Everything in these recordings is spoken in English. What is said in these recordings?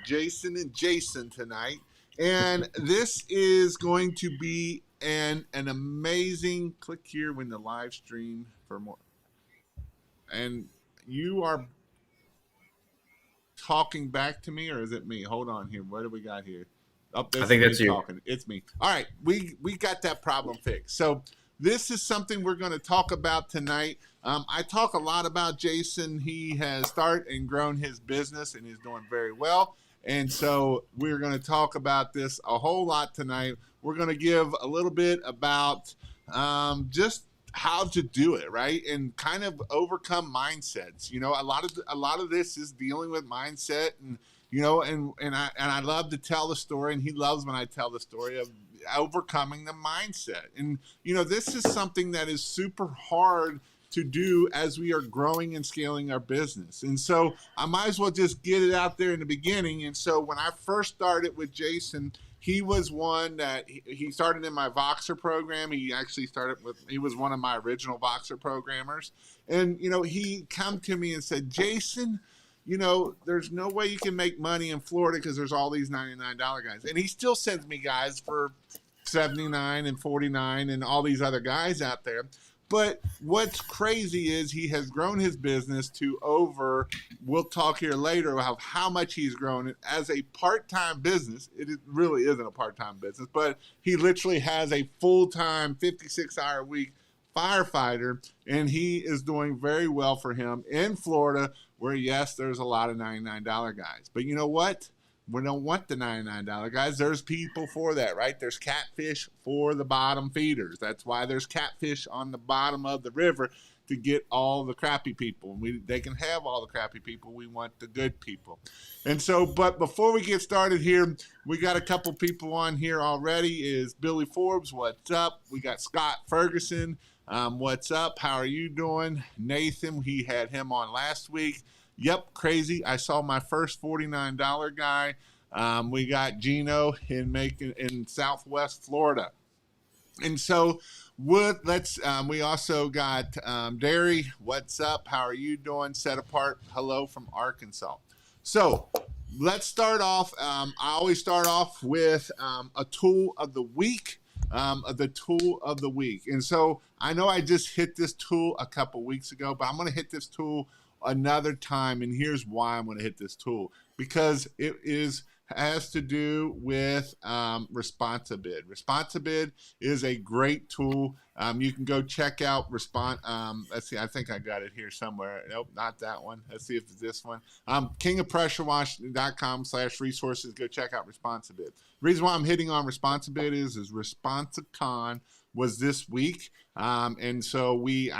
Jason and Jason tonight. And this is going to be an amazing click here when the live stream for more. And you are talking back to me, or is it me? Hold on here. What do we got here? Oh, I this is think me that's you. talking. It's me. All right, we got that problem fixed. So this is something we're going to talk about tonight. I talk a lot about Jason. He has started and grown his business, and he's doing very well. And so we're going to talk about this a whole lot tonight. We're going to give a little bit about just how to do it, right, and kind of overcome mindsets. A lot of this is dealing with mindset, and I love to tell the story, and he loves when I tell the story of overcoming the mindset. And this is something that is super hard to do as we are growing and scaling our business. And so I might as well just get it out there in the beginning. And so when I first started with Jason, he was one that he started in my Voxer program. He was one of my original Voxer programmers. And, he come to me and said, Jason, there's no way you can make money in Florida because there's all these $99 guys. And he still sends me guys for 79 and 49 and all these other guys out there. But what's crazy is he has grown his business to over, we'll talk here later about how much he's grown it as a part-time business. It really isn't a part-time business, but he literally has a full-time 56-hour-a-week firefighter, and he is doing very well for him in Florida, where, yes, there's a lot of $99 guys. But you know what? We don't want the $99 guys. There's people for that, right? There's catfish for the bottom feeders. That's why there's catfish on the bottom of the river, to get all the crappy people. They can have all the crappy people. We want the good people. And so, but before we get started here, we got a couple people on here already. Is Billy Forbes, what's up? We got Scott Ferguson, what's up? How are you doing? Nathan, he had him on last week. Yep, crazy. I saw my first $49 guy. We got Gino in Southwest Florida. And so we also got Derry. What's up? How are you doing? Set apart. Hello from Arkansas. So let's start off. I always start off with a tool of the week. The tool of the week. And so I know I just hit this tool a couple weeks ago, but I'm going to hit this tool another time, and here's why I'm going to hit this tool, because it has to do with Responsibid. Responsibid is a great tool. You can go check out let's see, I think I got it here somewhere. Nope, not that one. Let's see if it's this one. kingofpressurewash.com/resources. Go check out Responsibid. The reason why I'm hitting on Responsibid is Responsicon was this week. And so we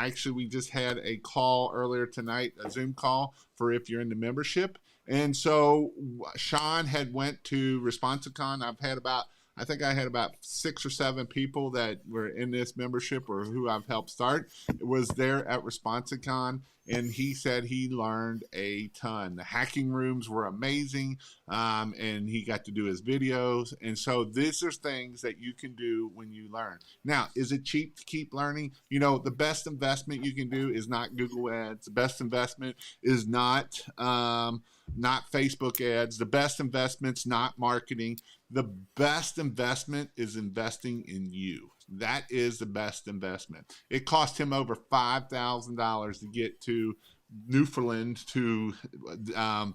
just had a call earlier tonight, a Zoom call for if you're in the membership. And so Sean had went to Responsicon. I think I had about 6 or 7 people that were in this membership or who I've helped start. It was there at Responsicon, and he said he learned a ton. The hacking rooms were amazing, and he got to do his videos. And so these are things that you can do when you learn. Now, is it cheap to keep learning? The best investment you can do is not Google ads. The best investment is not Facebook ads. The best investment's not marketing. The best investment is investing in you. That is the best investment. It cost him over $5,000 to get to Newfoundland to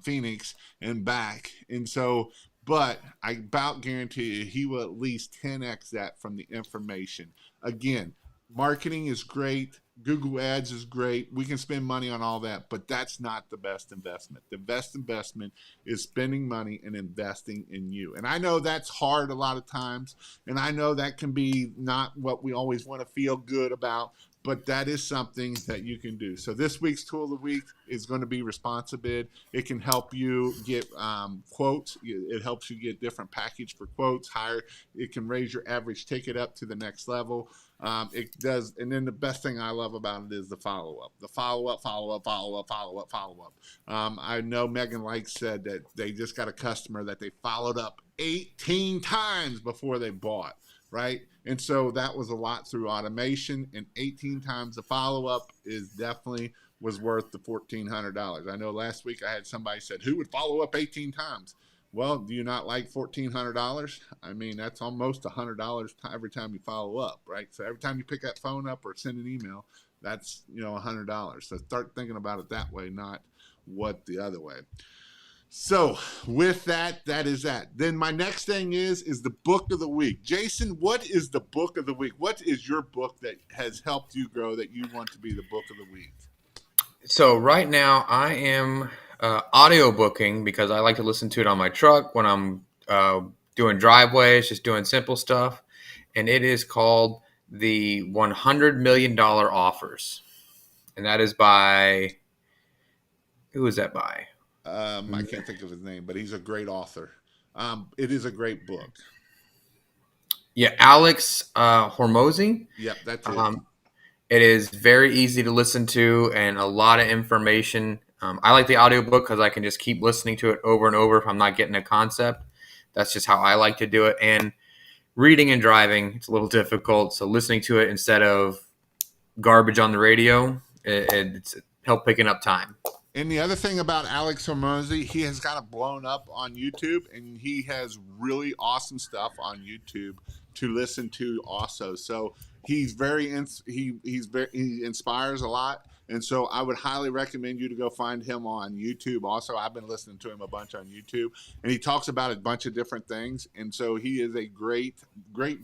Phoenix and back. And so, but I about guarantee you he will at least 10x that from the information. Again, marketing is great. Google ads is great. We can spend money on all that, but that's not the best investment. The best investment is spending money and investing in you. And I know that's hard a lot of times, and I know that can be not what we always want to feel good about, but that is something that you can do. So this week's tool of the week is going to be Responsibid. It can help you get quotes. It helps you get different package for quotes higher. It can raise your average ticket up to the next level. It does. And then the best thing I love about it is the follow-up. The follow-up. I know Megan Lake said that they just got a customer that they followed up 18 times before they bought, right? And so that was a lot through automation, and 18 times the follow-up is definitely was worth the $1,400. I know last week I had somebody said, who would follow up 18 times? Well, do you not like $1,400? I mean, that's almost $100 every time you follow up, right? So every time you pick that phone up or send an email, that's, $100. So start thinking about it that way, not what the other way. So with that, that is that. Then my next thing is the book of the week. Jason, what is the book of the week? What is your book that has helped you grow that you want to be the book of the week? So right now I am audio booking because I like to listen to it on my truck when I'm doing driveways, just doing simple stuff. And it is called The $100 Million Offers. And that is by, who is that by? I can't think of his name, but he's a great author. It is a great book. Yeah, Alex Hormozy. Yep, that's it. It is very easy to listen to and a lot of information. I like the audiobook because I can just keep listening to it over and over if I'm not getting a concept. That's just how I like to do it. And reading and driving, it's a little difficult. So listening to it instead of garbage on the radio, it's help picking up time. And the other thing about Alex Hormozy, he has got it blown up on YouTube, and he has really awesome stuff on YouTube to listen to also. So he's he inspires a lot, and so I would highly recommend you to go find him on YouTube. Also, I've been listening to him a bunch on YouTube, and he talks about a bunch of different things. And so he is a great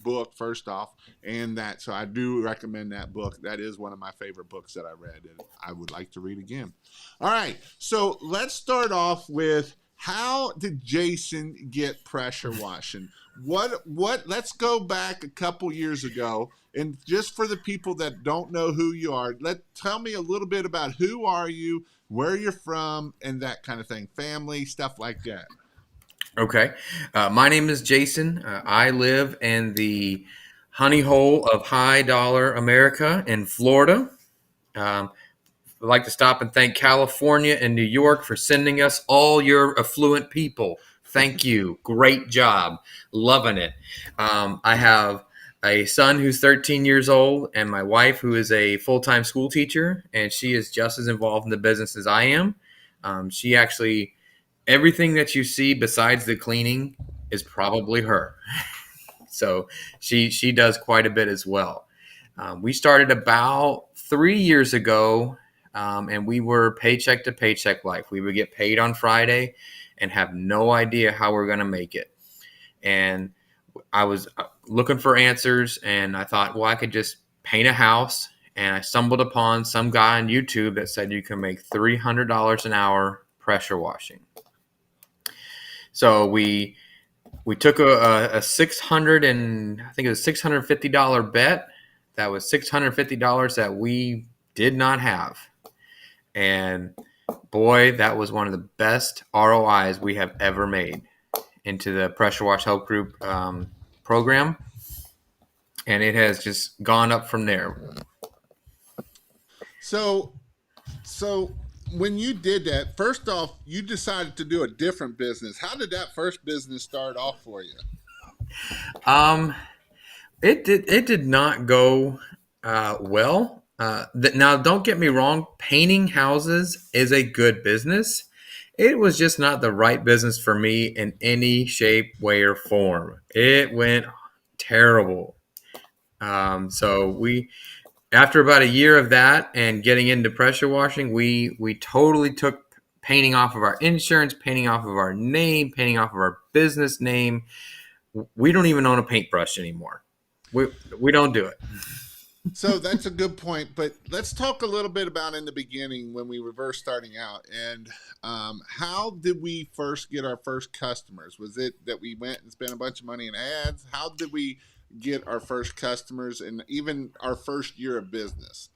book. First off, and that so I do recommend that book. That is one of my favorite books that I read, and I would like to read again. All right, so let's start off with how did Jason get pressure washing? Let's go back a couple years ago, and just for the people that don't know who you are, tell me a little bit about who are you, where you're from, and that kind of thing, family, stuff like that. Okay. My name is Jason. I live in the honey hole of high dollar America in Florida. I'd like to stop and thank California and New York for sending us all your affluent people. Thank you. Great job. Loving it. I have a son who's 13 years old and my wife who is a full-time school teacher, and she is just as involved in the business as I am. She actually, everything that you see besides the cleaning is probably her. So she does quite a bit as well. We started about 3 years ago. And we were paycheck to paycheck life. We would get paid on Friday and have no idea how we're going to make it. And I was looking for answers, and I thought, well, I could just paint a house. And I stumbled upon some guy on YouTube that said you can make $300 an hour pressure washing. So we took a $600 and I think it was $650 bet. That was $650 that we did not have. And boy, that was one of the best ROIs we have ever made into the Pressure Wash Help Group program. And it has just gone up from there. So when you did that, first off, you decided to do a different business. How did that first business start off for you? It did not go well. Now, don't get me wrong. Painting houses is a good business. It was just not the right business for me in any shape, way, or form. It went terrible. So after about a year of that and getting into pressure washing, we totally took painting off of our insurance, painting off of our name, painting off of our business name. We don't even own a paintbrush anymore. We don't do it. So that's a good point, but let's talk a little bit about in the beginning when we were first starting out, and how did we first get our first customers? Was it that we went and spent a bunch of money in ads? How did we get our first customers and even our first year of business?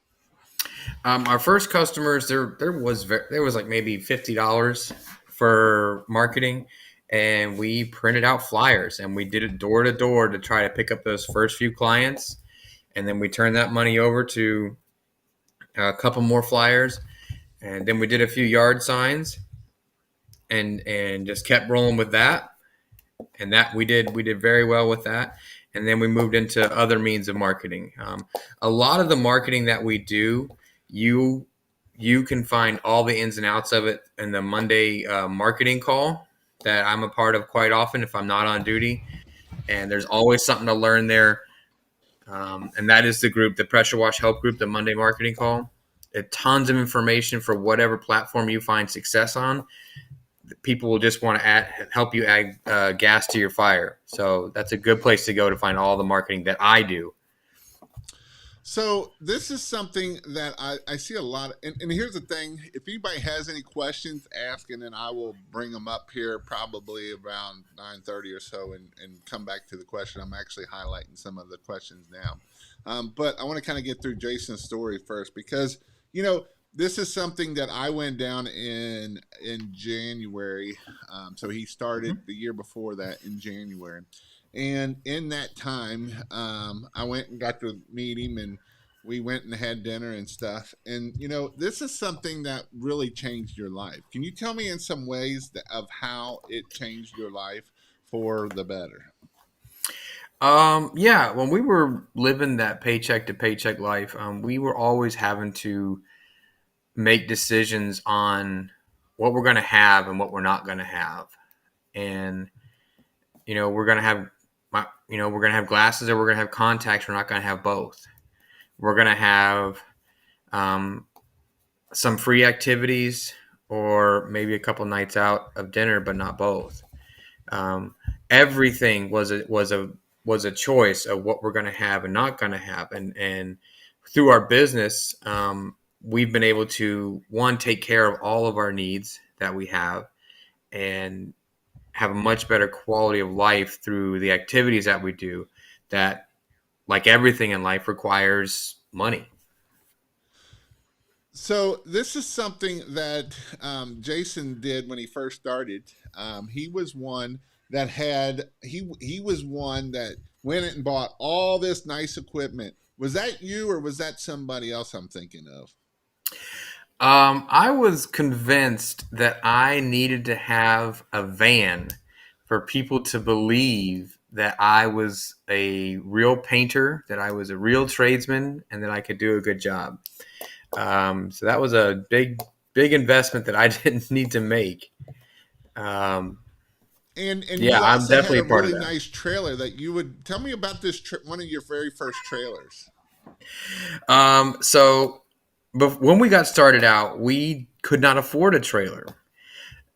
Our first customers, there was like maybe $50 for marketing, and we printed out flyers and we did it door to door to try to pick up those first few clients. And then we turned that money over to a couple more flyers. And then we did a few yard signs and just kept rolling with that. And that we did very well with that. And then we moved into other means of marketing. A lot of the marketing that we do, you you can find all the ins and outs of it in the Monday marketing call that I'm a part of quite often if I'm not on duty. And there's always something to learn there. And that is the group, the Pressure Wash Help Group, the Monday marketing call. Tons of information for whatever platform you find success on. People will just want to help you add gas to your fire. So that's a good place to go to find all the marketing that I do. So this is something that I see a lot of, and here's the thing: if anybody has any questions, ask, and then I will bring them up here probably around 9:30 or so, and come back to the question. I'm actually highlighting some of the questions now, but I want to kind of get through Jason's story first because this is something that I went down in January. So he started the year before that in January. And in that time, I went and got to meet him, and we went and had dinner and stuff. And this is something that really changed your life. Can you tell me in some ways of how it changed your life for the better? Yeah, when we were living that paycheck to paycheck life, we were always having to make decisions on what we're going to have and what we're not going to have. And we're going to have we're going to have glasses or we're going to have contacts. We're not going to have both. We're going to have some free activities or maybe a couple nights out of dinner, but not both. Everything was a choice of what we're going to have and not going to have. And through our business, we've been able to, one, take care of all of our needs that we have and have a much better quality of life through the activities that we do that, like everything in life, requires money. So this is something that Jason did when he first started. He was one that he was one that went and bought all this nice equipment. Was that you, or was that somebody else I'm thinking of? I was convinced that I needed to have a van for people to believe that I was a real painter, that I was a real tradesman, and that I could do a good job. So that was a big investment that I didn't need to make. Um, And yeah, you I'm also had definitely a a part of really that. nice trailer that you would tell me about this one of your very first trailers. So when we got started out, we could not afford a trailer.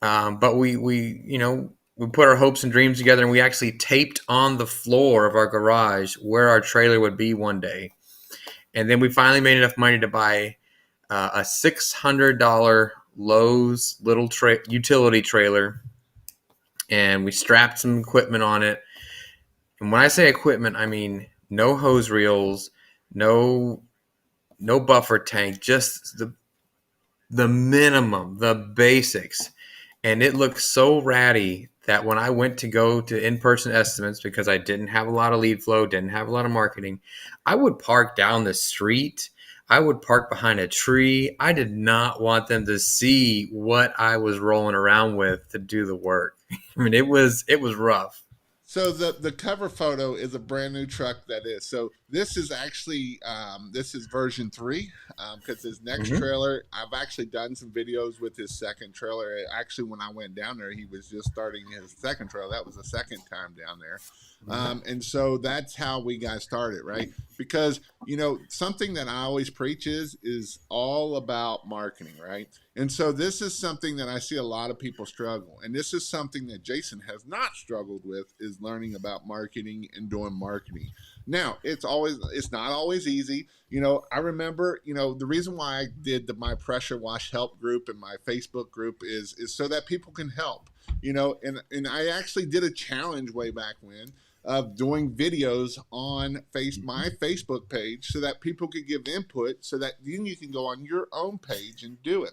But we put our hopes and dreams together, and we actually taped on the floor of our garage where our trailer would be one day. And then we finally made enough money to buy a $600 Lowe's little utility trailer, and we strapped some equipment on it. And when I say equipment, I mean no hose reels, no buffer tank, just the minimum, the basics. And it looked so ratty that when I went to go to in-person estimates, because I didn't have a lot of lead flow, didn't have a lot of marketing, I would park down the street. I would park behind a tree. I did not want them to see what I was rolling around with to do the work. I mean, it was rough. So the cover photo is a brand new truck that is. So this is actually this is version 3 because his next Mm-hmm. trailer, I've actually done some videos with his second trailer. Actually, when I went down there, he was just starting his second trailer. That was the second time down there. And so that's how we got started, right? Because something that I always preach is all about marketing, right? And so this is something that I see a lot of people struggle, and this is something that Jason has not struggled with, is learning about marketing and doing marketing. Now, it's not always easy. I remember, the reason why I did my pressure wash help group and my Facebook group is so that people can help. And I actually did a challenge way back when of doing videos on my Facebook page so that people could give input so that then you can go on your own page and do it.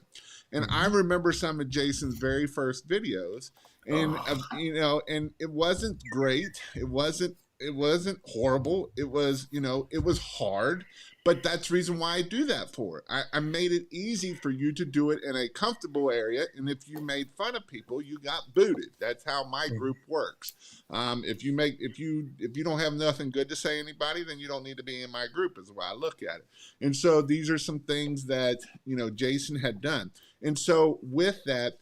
And I Mm-hmm. remember some of Jason's very first videos, and Oh. and it wasn't great. It wasn't it wasn't horrible. It was, it was hard, but that's the reason why I do that for. I made it easy for you to do it in a comfortable area. And if you made fun of people, you got booted. That's how my group works. If you don't have nothing good to say to anybody, then you don't need to be in my group, is the way I look at it. And so these are some things that, Jason had done. And so with that,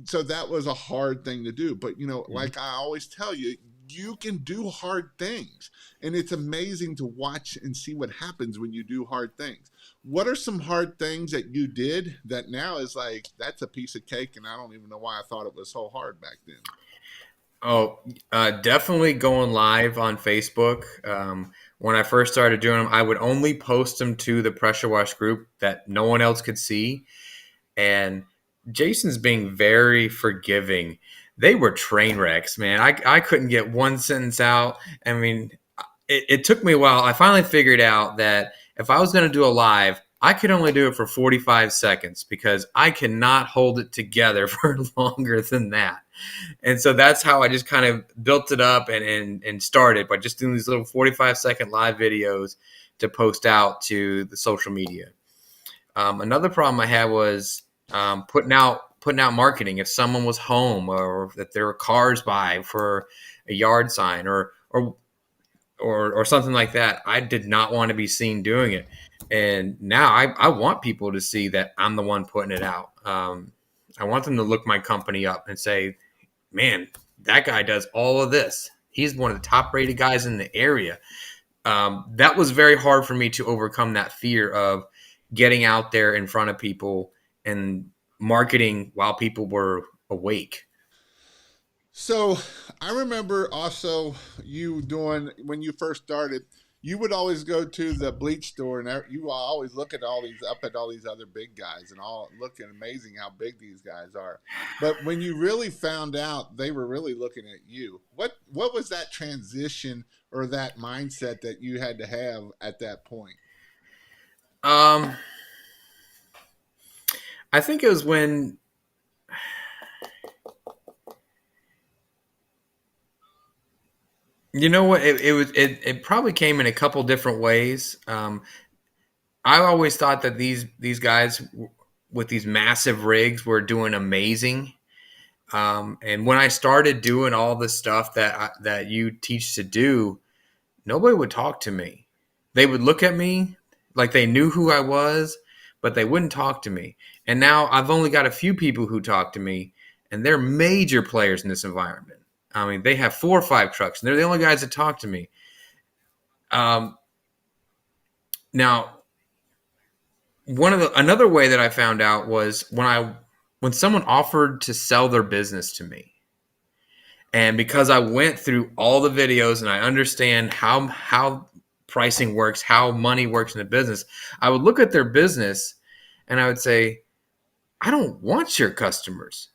so that was a hard thing to do. But, like I always tell you, you can do hard things. And it's amazing to watch and see what happens when you do hard things. What are some hard things that you did that now is like, that's a piece of cake, and I don't even know why I thought it was so hard back then? Oh, definitely going live on Facebook. When I first started doing them, I would only post them to the pressure wash group that no one else could see. And Jason's being very forgiving. They were train wrecks, man. I couldn't get one sentence out. I mean, it took me a while. I finally figured out that if I was going to do a live, I could only do it for 45 seconds because I cannot hold it together for longer than that. And so that's how I just kind of built it up and started by just doing these little 45-second live videos to post out to the social media. Another problem I had was putting out marketing. If someone was home or that there were cars by for a yard sign or something like that, I did not want to be seen doing it. And now I want people to see that I'm the one putting it out. I want them to look my company up and say, man, that guy does all of this. He's one of the top rated guys in the area. That was very hard for me to overcome, that fear of getting out there in front of people and marketing while people were awake. So I remember also you doing, when you first started, you would always go to the bleach store, and you will always look at all these other big guys, and all looking amazing how big these guys are. But when you really found out they were really looking at you, what was that transition or that mindset that you had to have at that point? Um, I think it was when, you know what, it probably came in a couple different ways. I always thought that these guys with these massive rigs were doing amazing. And when I started doing all the stuff that you teach to do, nobody would talk to me. They would look at me like they knew who I was, but they wouldn't talk to me. And now I've only got a few people who talk to me, and they're major players in this environment. I mean, they have 4 or 5 trucks, and they're the only guys that talk to me. Now, another way that I found out was when someone offered to sell their business to me. And because I went through all the videos and I understand how pricing works, how money works in a business, I would look at their business and I would say, I don't want your customers.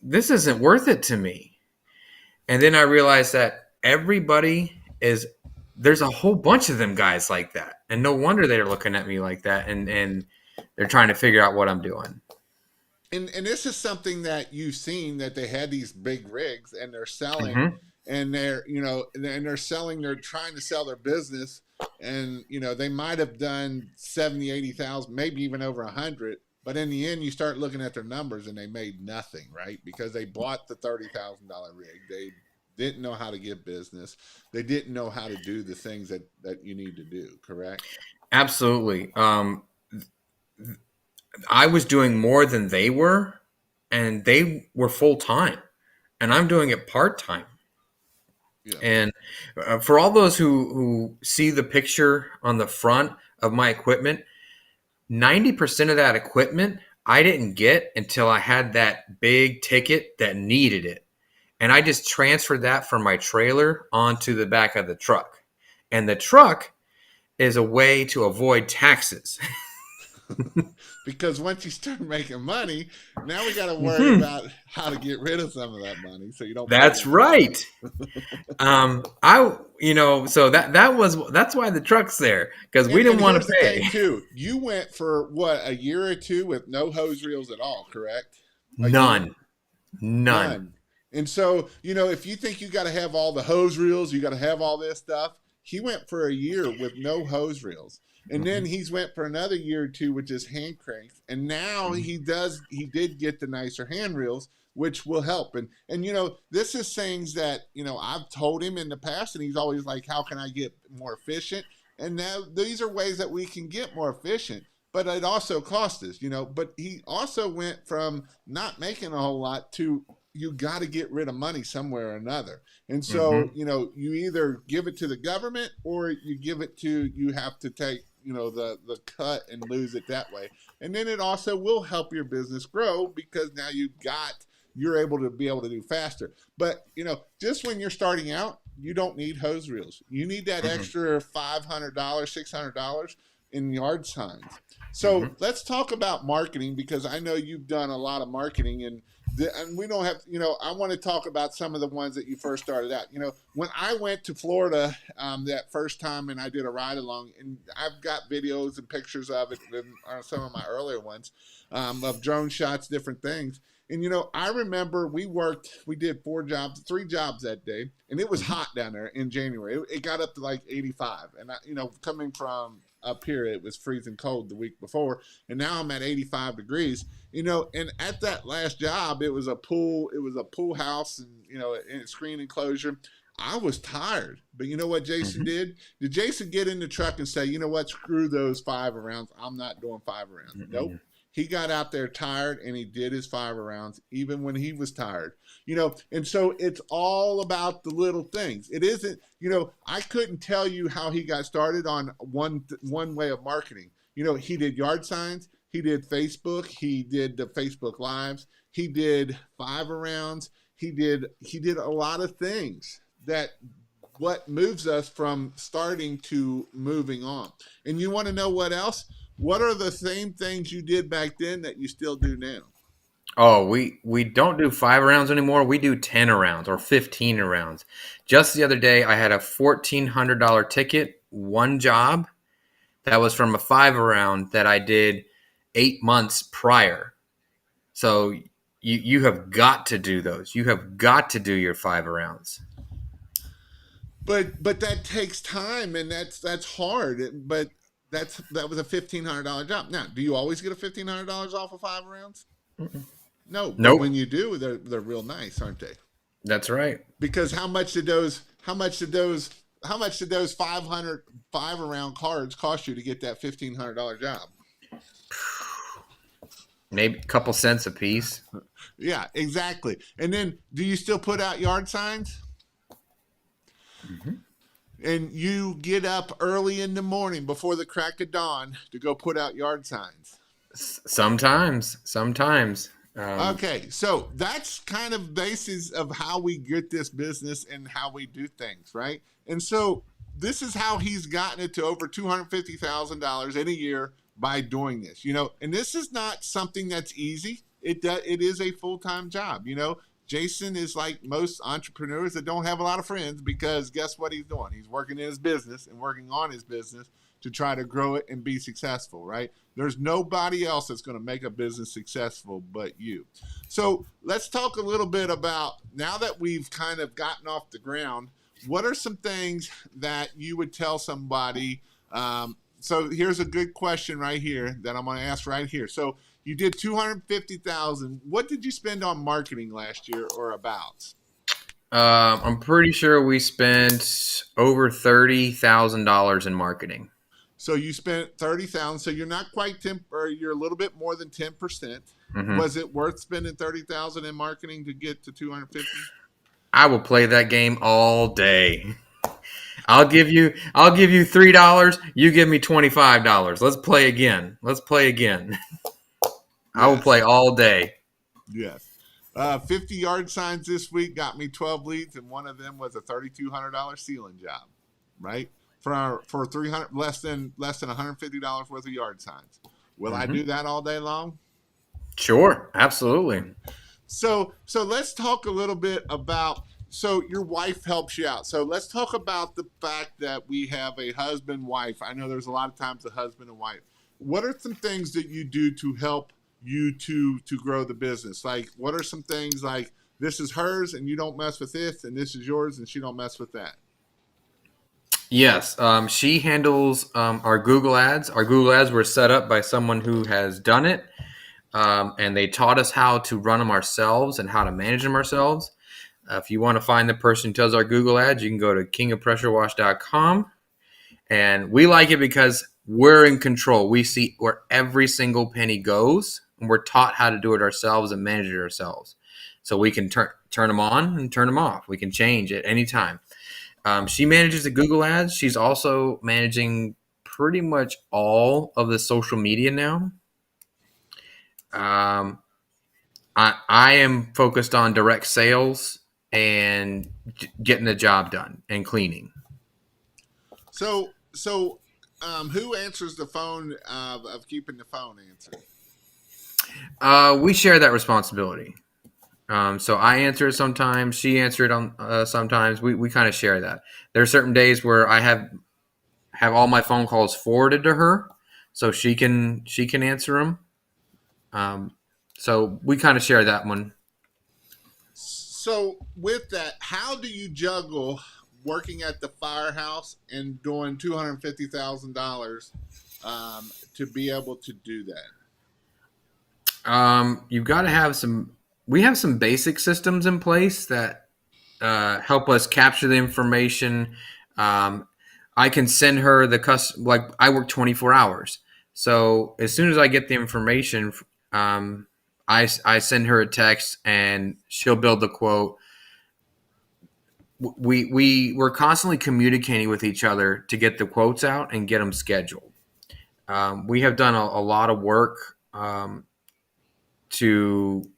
This isn't worth it to me. And then I realized that there's a whole bunch of them guys like that. And no wonder they're looking at me like that. And they're trying to figure out what I'm doing. And this is something that you've seen, that they had these big rigs and they're selling, Mm-hmm. and they're trying to sell their business, and they might have done 70, 80,000, maybe even over 100, but in the end you start looking at their numbers and they made nothing, right? Because they bought the $30,000 rig. They didn't know how to get business. They didn't know how to do the things that you need to do, correct? Absolutely. I was doing more than they were, and they were full time, and I'm doing it part time. Yeah. And for all those who see the picture on the front of my equipment, 90% of that equipment I didn't get until I had that big ticket that needed it. And I just transferred that from my trailer onto the back of the truck. And the truck is a way to avoid taxes. Because once you start making money, now we got to worry Mhm. about how to get rid of some of that money so you don't pay That's any tax. right. So that's why the truck's there, because we And didn't want here's to the pay. thing too. You went for what, a year or two with no hose reels at all, correct? A year? None. None. And so, if you think you got to have all the hose reels, you got to have all this stuff. He went for a year with no hose reels. And then Hmm. he's went for another year or two with just hand cranks. And now he did get the nicer hand reels, which will help. And this is things that, I've told him in the past, and he's always like, how can I get more efficient? And now these are ways that we can get more efficient. But it also costs us, But he also went from not making a whole lot to you got to get rid of money somewhere or another. And so, Hmm. you either give it to the government or you have to take, the cut and lose it that way. And then it also will help your business grow because now you're able to do faster. But, just when you're starting out, you don't need hose reels. You need that Hmm. extra $500, $600 in yard signs. Hmm. So let's talk about marketing because I know you've done a lot of marketing and we don't have, I want to talk about some of the ones that you first started out. When I went to Florida that first time and I did a ride along, and I've got videos and pictures of it in some of my earlier ones of drone shots, different things. And I remember we did three jobs that day, and it was Hmm. hot down there in January. It got up to like 85, and coming from up here, it was freezing cold the week before, and now I'm at 85 degrees. And at that last job, it was a pool house, and in a screen enclosure. I was tired, but you know what Jason Hmm. did? Did Jason get in the truck and say, you know what, screw those 5 rounds? I'm not doing 5 rounds. Nope. Hmm. He got out there tired and he did his 5 rounds even when he was tired. And so it's all about the little things. It isn't, I couldn't tell you how he got started on one way of marketing. He did yard signs, he did Facebook, he did the Facebook lives, he did 5 rounds, he did a lot of things that what moves us from starting to moving on. And you want to know what else? What are the same things you did back then that you still do now? Oh, we don't do 5 rounds anymore. We do 10 rounds or 15 rounds. Just the other day, I had a $1,400 ticket, one job that was from a 5 round that I did 8 months prior. So you have got to do those. You have got to do your 5 rounds. But that takes time, and that's hard. But that was a $1,500 job. Now, do you always get a $1,500 off of 5 rounds? No, but when Nope. you do, they're real nice, aren't they? That's right. Because how much did those 505 round cards cost you to get that $1,500 job? Maybe a couple cents a piece. Yeah, exactly. And then, do you still put out yard signs? Hmm. And you get up early in the morning before the crack of dawn to go put out yard signs. Sometimes. Okay, so that's kind of basis of how we get this business and how we do things, right? And so this is how he's gotten it to over $250,000 in a year by doing this. And this is not something that's easy. It is a full time job. Jason is like most entrepreneurs that don't have a lot of friends because guess what he's doing? He's working in his business and working on his business to try to grow it and be successful, right? There's nobody else that's going to make a business successful but you. So let's talk a little bit about now that we've kind of gotten off the ground, what are some things that you would tell somebody? So here's a good question right here that I'm going to ask right here. So you did 250,000. What did you spend on marketing last year or about? I'm pretty sure we spent over $30,000 in marketing. So you spent 30,000. So you're not quite 10, or you're a little bit more than 10%. Hmm. Was it worth spending 30,000 in marketing to get to 250? I will play that game all day. I'll give you $3. You give me $25. Let's play again. Let's play again. I will Yes. play all day. Yes. 50 yard signs this week got me 12 leads, and one of them was a $3,200 ceiling job, right? For 300 less than $150 worth of yard signs. Will I do Hmm. that all day long? Sure, absolutely. So let's talk a little bit about so your wife helps you out. So let's talk about the fact that we have a husband wife. I know there's a lot of times a husband and wife. What are some things that you do to help you to grow the business? Like what are some things like this is hers and you don't mess with this, and this is yours and she don't mess with that. Yes, she handles our Google ads. Our Google ads were set up by someone who has done it, and they taught us how to run them ourselves and how to manage them ourselves. If you want to find the person who does our Google ads, you can go to kingofpressurewash.com. And we like it because we're in control. We see where every single penny goes, and we're taught how to do it ourselves and manage it ourselves. So we can turn them on and turn them off. We can change at any time. She manages the Google ads. She's also managing pretty much all of the social media now. Um, I am focused on direct sales and getting the job done and cleaning. So, who answers the phone of keeping the phone answered? We share that responsibility. So I answer it sometimes. She answers it on sometimes. We kind of share that. There are certain days where I have all my phone calls forwarded to her, so she can answer them. So we kind of share that one. So with that, how do you juggle working at the firehouse and doing $250,000 to be able to do that? You've got to have some. We have some basic systems in place that help us capture the information. I can send her like I work 24 hours. So as soon as I get the information, I send her a text and she'll build the quote. We're constantly communicating with each other to get the quotes out and get them scheduled. We have done a lot of work to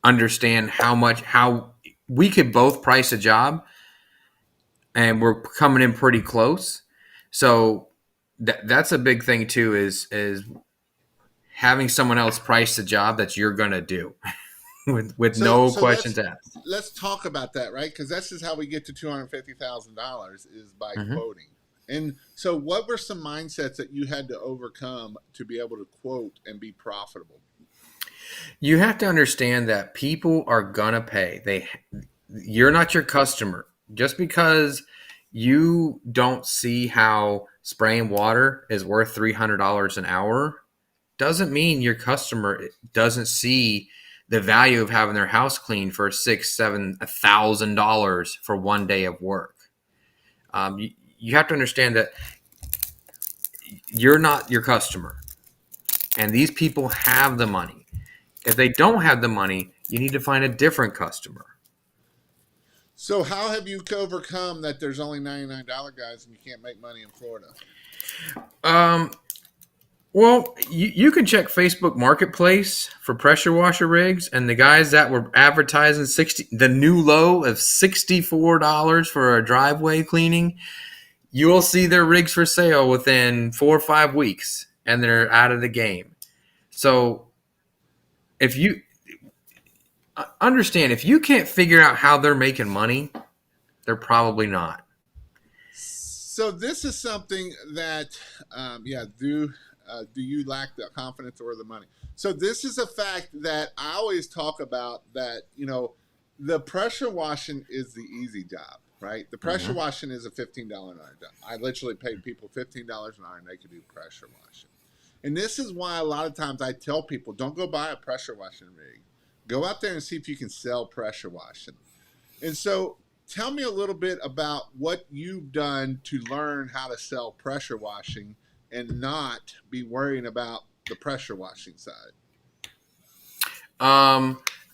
understand how we could both price a job, and we're coming in pretty close. So that's a big thing too, is having someone else price the job that you're going to do with no So questions asked. let's talk about that, right? Because this is how we get to $250,000 is by Mm-hmm. quoting. And so, what were some mindsets that you had to overcome to be able to quote and be profitable? You have to understand that people are gonna pay. You're not your customer. Just because you don't see how spraying water is worth $300 an hour doesn't mean your customer doesn't see the value of having their house cleaned for $6,000-7,000 for one day of work. You have to understand that you're not your customer, and these people have the money. If they don't have the money, you need to find a different customer. So, how have you overcome that there's only $99 guys and you can't make money in Florida? Well, you can check Facebook Marketplace for pressure washer rigs, and the guys that were advertising the new low of $64 for a driveway cleaning, you will see their rigs for sale within 4 or 5 weeks, and they're out of the game. So if you understand, if you can't figure out how they're making money, they're probably not. So this is something that, do you lack the confidence or the money? So this is a fact that I always talk about, that, the pressure washing is the easy job, right? The pressure washing is a $15 an hour job. I literally paid people $15 an hour and they could do pressure washing. And this is why a lot of times I tell people, don't go buy a pressure washing rig. Go out there and see if you can sell pressure washing. And so tell me a little bit about what you've done to learn how to sell pressure washing and not be worrying about the pressure washing side.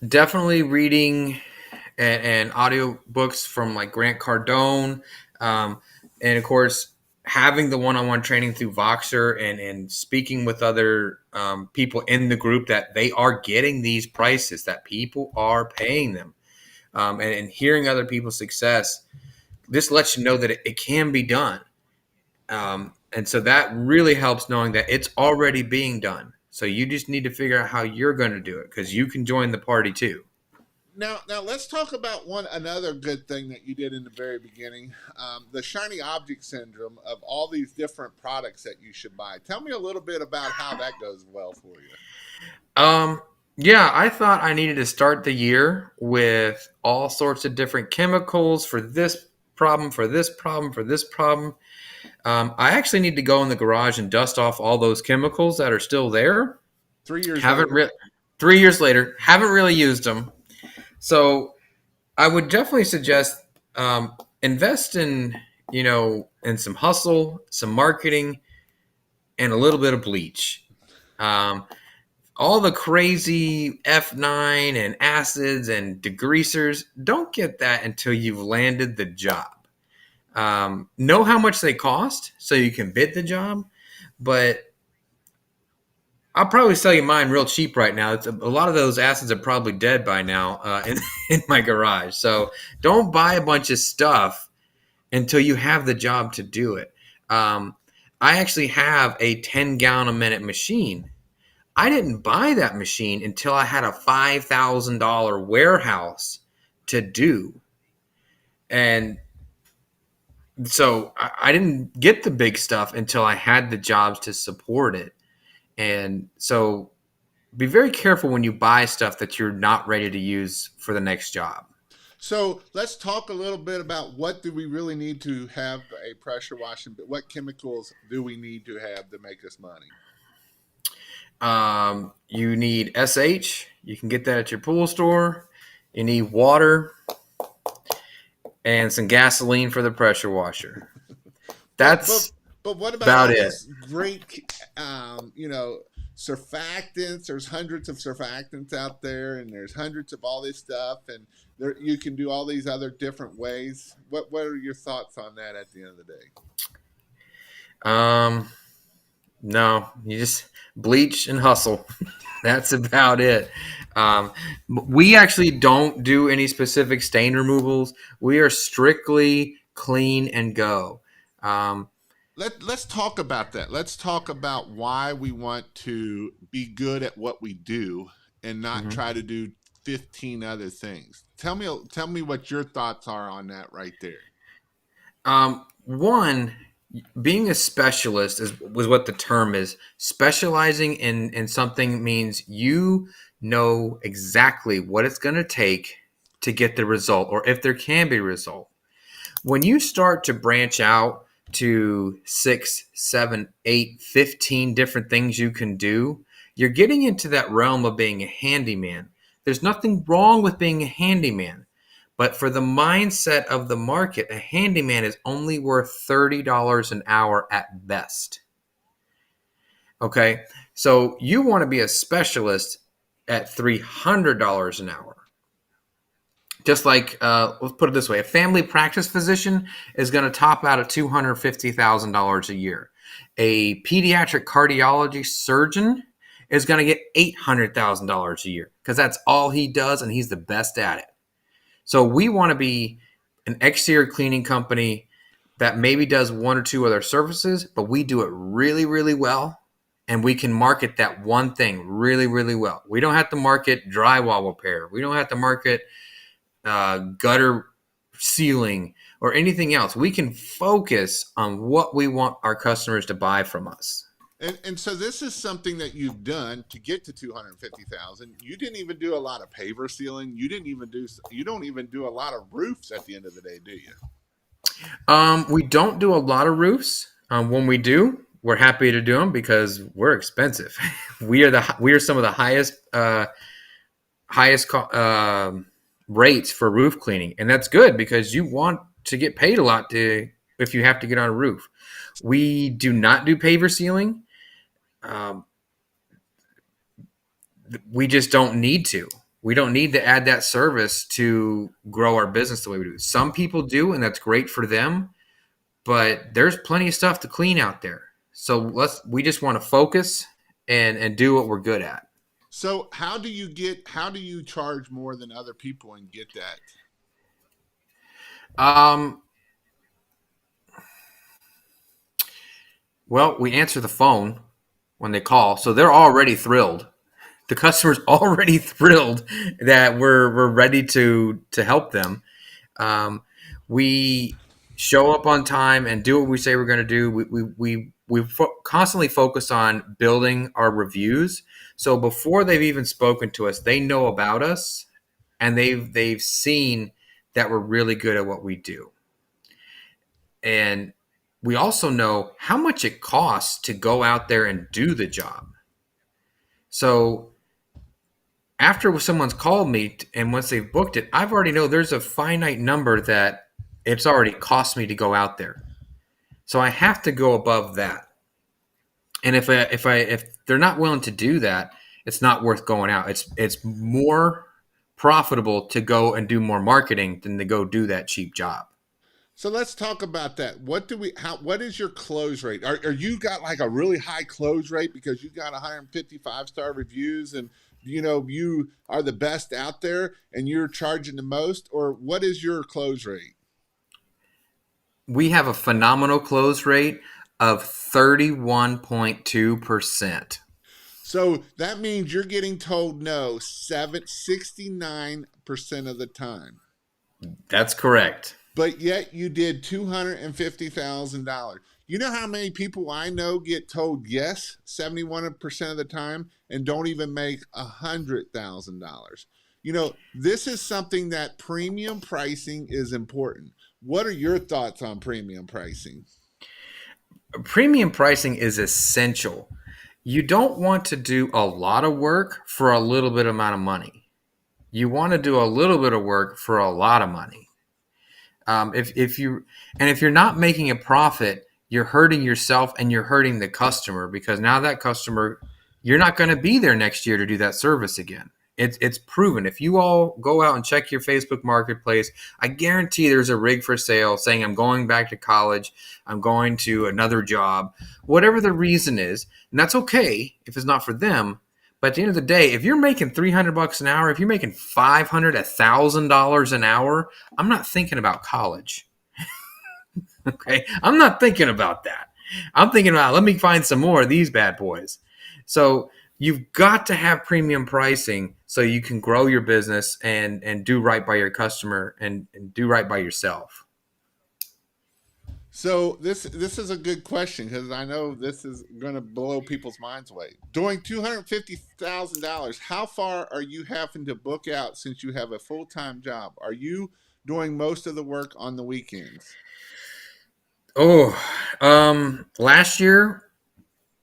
Definitely reading and audio books from like Grant Cardone. And of course, having the one-on-one training through Voxer and speaking with other people in the group that they are getting these prices, that people are paying them. And hearing other people's success, this lets you know that it can be done. And so that really helps, knowing that it's already being done. So you just need to figure out how you're going to do it, because you can join the party too. Now let's talk about another good thing that you did in the very beginning, the shiny object syndrome of all these different products that you should buy. Tell me a little bit about how that goes well for you. Yeah, I thought I needed to start the year with all sorts of different chemicals for this problem, for this problem, for this problem. I actually need to go in the garage and dust off all those chemicals that are still there. 3 years Haven't later. re- 3 years later, haven't really used them. So I would definitely suggest invest in in some hustle, some marketing, and a little bit of bleach. Um, all the crazy F9 and acids and degreasers, don't get that until you've landed the job. Know how much they cost so you can bid the job, but I'll probably sell you mine real cheap right now. A lot of those acids are probably dead by now in my garage. So don't buy a bunch of stuff until you have the job to do it. Um, I actually have a 10-gallon a minute machine. I didn't buy that machine until I had a $5,000 warehouse to do. And so I didn't get the big stuff until I had the jobs to support it. And so be very careful when you buy stuff that you're not ready to use for the next job. So let's talk a little bit about what do we really need to have a pressure washing. What chemicals do we need to have to make us money? You need SH. You can get that at your pool store. You need water and some gasoline for the pressure washer. But but That's but what about about all it. these great, surfactants? There's hundreds of surfactants out there, and there's hundreds of all this stuff, and there you can do all these other different ways. What are your thoughts on that at the end of the day? Um, no, you just bleach and hustle. That's about it. Um, we actually don't do any specific stain removals. We are strictly clean and go. Um, Let's talk about that. Let's talk about why we want to be good at what we do and not mhm. try to do 15 other things. Tell me what your thoughts are on that right there. One, being a specialist is was what the term is. Specializing in something means you know exactly what it's going to take to get the result, or if there can be a result. When you start to branch out to 6, 7, 8, 15 different things you can do, you're getting into that realm of being a handyman. There's nothing wrong with being a handyman, but for the mindset of the market, a handyman is only worth $30 an hour at best. Okay, so you want to be a specialist at $300 an hour. Just like, let's put it this way, a family practice physician is going to top out at $250,000 a year. A pediatric cardiology surgeon is going to get $800,000 a year because that's all he does and he's the best at it. So we want to be an exterior cleaning company that maybe does one or two other services, but we do it really, really well. And we can market that one thing really, really well. We don't have to market drywall repair. We don't have to market gutter sealing or anything else. We can focus on what we want our customers to buy from us. And so this is something that you've done to get to 250,000. You didn't even do a lot of paver sealing. You don't even do a lot of roofs at the end of the day, do you? We don't do a lot of roofs. When we do, we're happy to do them because we're expensive. We are some of the highest rates for roof cleaning, and that's good because you want to get paid a lot to if you have to get on a roof. We do not do paver sealing. Um, we just don't need to. We don't need to add that service to grow our business the way we do. Some people do, and that's great for them. But there's plenty of stuff to clean out there. So we just want to focus and do what we're good at. So how do you charge more than other people and get that? Um, well, we answer the phone when they call, so they're already thrilled. The customer's already thrilled that we're ready to help them. Um, we show up on time and do what we say we're going to do. We constantly focus on building our reviews. So before they've even spoken to us, they know about us, and they've seen that we're really good at what we do. And we also know how much it costs to go out there and do the job. So after someone's called me and once they've booked it, I've already know there's a finite number that it's already cost me to go out there. So I have to go above that. And if they're not willing to do that, it's not worth going out. It's more profitable to go and do more marketing than to go do that cheap job. So let's talk about that. What is your close rate? Are you got like a really high close rate because you got 155-star reviews and you are the best out there and you're charging the most, or what is your close rate? We have a phenomenal close rate of 31.2%. So that means you're getting told no 69% of the time. That's correct. But yet you did $250,000. You know how many people I know get told yes 71% of the time and don't even make $100,000? This is something that premium pricing is important. What are your thoughts on premium pricing? Premium pricing is essential. You don't want to do a lot of work for a little bit amount of money. You want to do a little bit of work for a lot of money. If you're not making a profit, you're hurting yourself and you're hurting the customer, because now that customer, you're not going to be there next year to do that service again. It's proven. If you all go out and check your Facebook marketplace, I guarantee there's a rig for sale saying I'm going back to college, I'm going to another job, whatever the reason is, and that's okay if it's not for them. But at the end of the day, if you're making $300 an hour, if you're making $500, $1,000 an hour, I'm not thinking about college. Okay, I'm not thinking about that. I'm thinking about, let me find some more of these bad boys. So you've got to have premium pricing so you can grow your business and do right by your customer and do right by yourself. So this is a good question because I know this is going to blow people's minds away. Doing $250,000, how far are you having to book out since you have a full-time job? Are you doing most of the work on the weekends? Oh, last year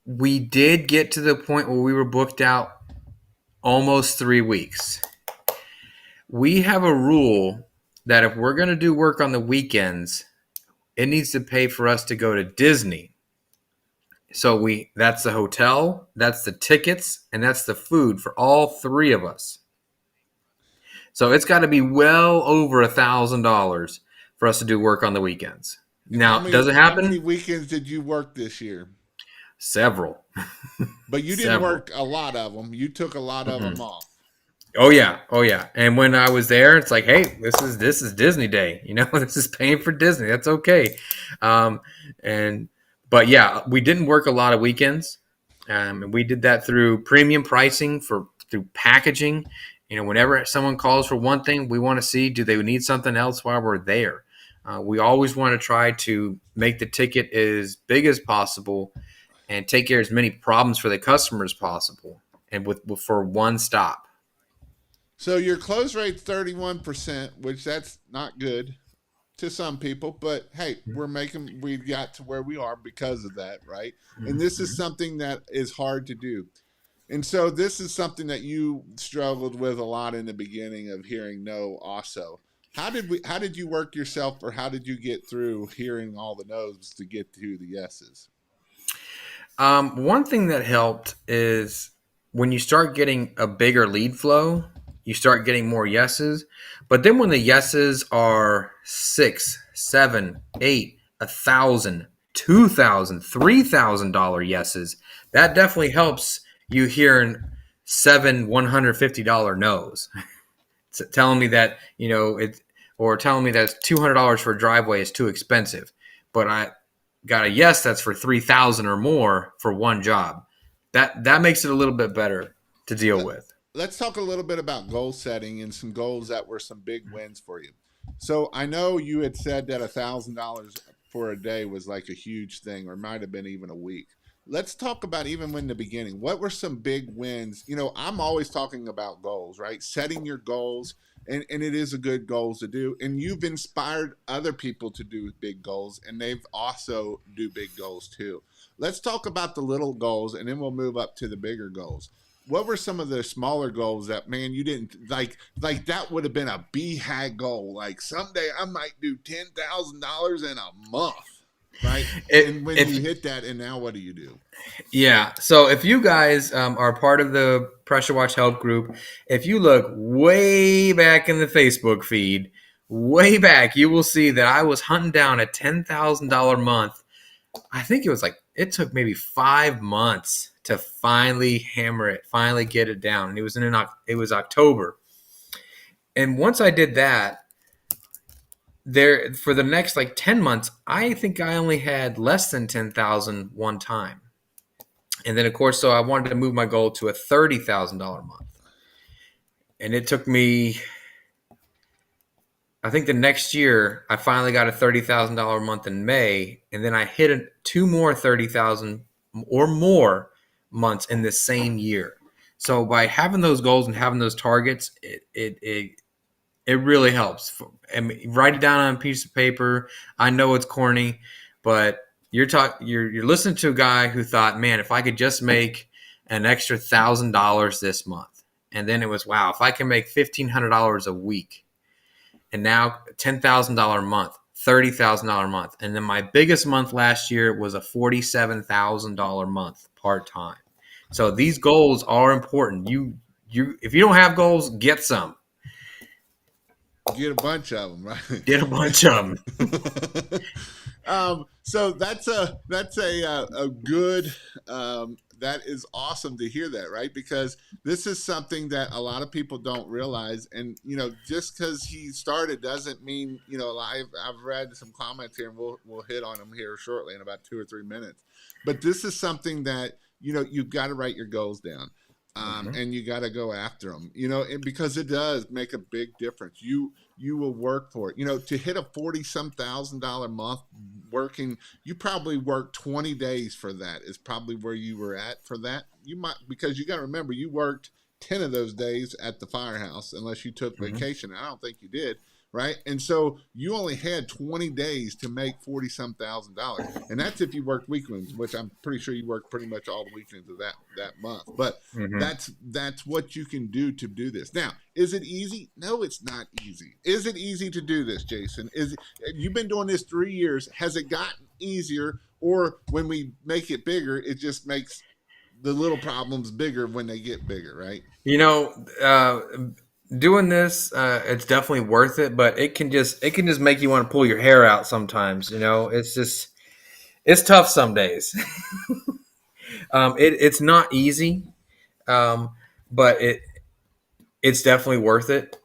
we did get to the point where we were booked out almost 3 weeks. We have a rule that if we're going to do work on the weekends, it needs to pay for us to go to Disney. So that's the hotel, that's the tickets, and that's the food for all three of us. So it's got to be well over $1,000 for us to do work on the weekends. Now, does it happen? How many weekends did you work this year? Several. But you didn't work a lot of them. You took a lot of them off. Oh yeah. And when I was there, it's like, hey, this is Disney Day. This is paying for Disney. That's okay. But yeah, we didn't work a lot of weekends, and we did that through premium pricing through packaging. Whenever someone calls for one thing, we want to see, do they need something else while we're there? We always want to try to make the ticket as big as possible and take care of as many problems for the customer as possible, and for one stop. So your close rate's 31%, which that's not good to some people, but hey, we got to where we are because of that, right? And this is something that is hard to do. And so this is something that you struggled with a lot in the beginning of hearing no also. How did you work yourself, or how did you get through hearing all the no's to get to the yeses? One thing that helped is when you start getting a bigger lead flow, you start getting more yeses. But then when the yeses are 6, 7, 8, 1,000, 2,000, $3,000 yeses, that definitely helps you hearing 7 $150 no's. Telling me that, or telling me that $200 for a driveway is too expensive, but I got a yes that's for $3,000 or more for one job. That makes it a little bit better to deal with. Let's talk a little bit about goal setting and some goals that were some big wins for you. So I know you had said that $1,000 for a day was like a huge thing, or might have been even a week. Let's talk about even in the beginning. What were some big wins? I'm always talking about goals, right? Setting your goals, and it is a good goals to do. And you've inspired other people to do big goals, and they've also do big goals too. Let's talk about the little goals, and then we'll move up to the bigger goals. What were some of the smaller goals that, man, you didn't like that would have been a BHAG goal, like someday I might do $10,000 in a month, right? And when If you hit that, and now what do you do? Yeah. So if you guys are part of the Pressure Watch Help Group, if you look way back in the Facebook feed, way back, you will see that I was hunting down a $10,000 month. I think it was like, it took maybe 5 months to finally hammer it, finally get it down. And it was October. And once I did that, there for the next like 10 months, I think I only had less than 10,000 one time. And then, of course, so I wanted to move my goal to a $30,000 month. And it took me, I think the next year, I finally got a $30,000 month in May. And then I hit two more 30,000 or more months in the same year. So by having those goals and having those targets, it really helps. I mean, write it down on a piece of paper. I know it's corny, but you're listening to a guy who thought, man, if I could just make an extra $1,000 this month, and then it was, wow, if I can make $1,500 a week, and now $10,000 a month, $30,000 a month, and then my biggest month last year was a $47,000 month part time. So these goals are important. You if you don't have goals, get some. Get a bunch of them, right? Get a bunch of them. So that's a good that is awesome to hear that, right? Because this is something that a lot of people don't realize, and just because he started doesn't mean I've read some comments here, and we'll hit on them here shortly in about 2 or 3 minutes. But this is something that you've got to write your goals down. And you got to go after them, and because it does make a big difference. You will work for it. To hit a 40-some thousand-dollar month working, you probably worked 20 days for that is probably where you were at for that. You might, because you got to remember, you worked 10 of those days at the firehouse, unless you took vacation. I don't think you did. Right. And so you only had 20 days to make 40-some thousand-dollars. And that's if you worked weekends, which I'm pretty sure you worked pretty much all the weekends of that month. But that's what you can do to do this. Now, is it easy? No, it's not easy. Is it easy to do this, Jason? You've been doing this 3 years. Has it gotten easier? Or when we make it bigger, it just makes the little problems bigger when they get bigger, right? Doing this, it's definitely worth it, but it can just make you want to pull your hair out sometimes. It's tough some days. It's not easy, but it's definitely worth it.